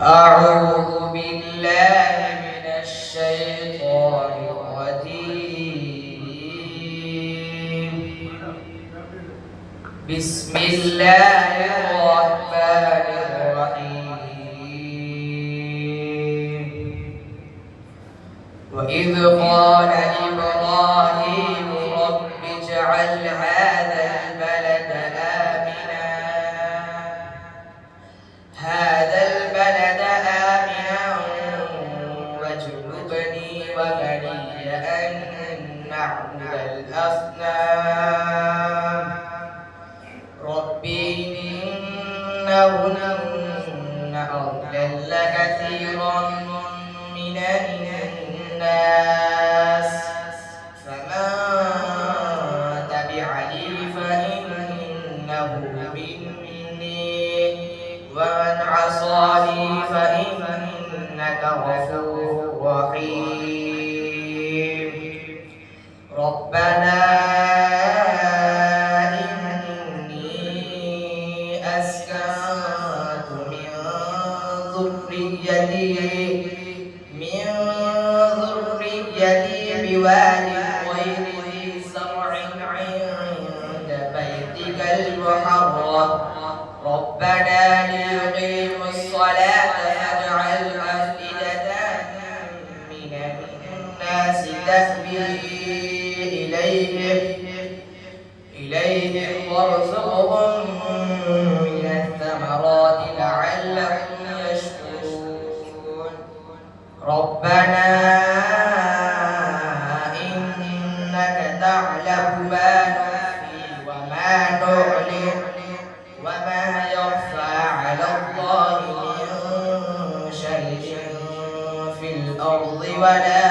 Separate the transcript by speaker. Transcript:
Speaker 1: أعوذ بالله من الشيطان الرجيم. بسم الله الرحمن الرحيم. وإذ قال إبراهيم رب اجعل هذا البلد آمنا واجنبني وبني أن نعبد الأصنام رب إنهن أضللن كثيرا من الناس فمن تبعني فإنه مني ومن عصاني فإنك غفور رحيم. ربنا إني أسكنت من ذريتي بواد غير ذي زرع عند بيتك المحرم ربنا ليقيموا الصلاة فاجعل أفئدة من الناس تهوي إليهم وارزقهم من الثمرات لعلهم يشكرون. ربنا إنك تعلم ما نخفي وما نعلن وما يخفى على الله من شيء في الأرض ولا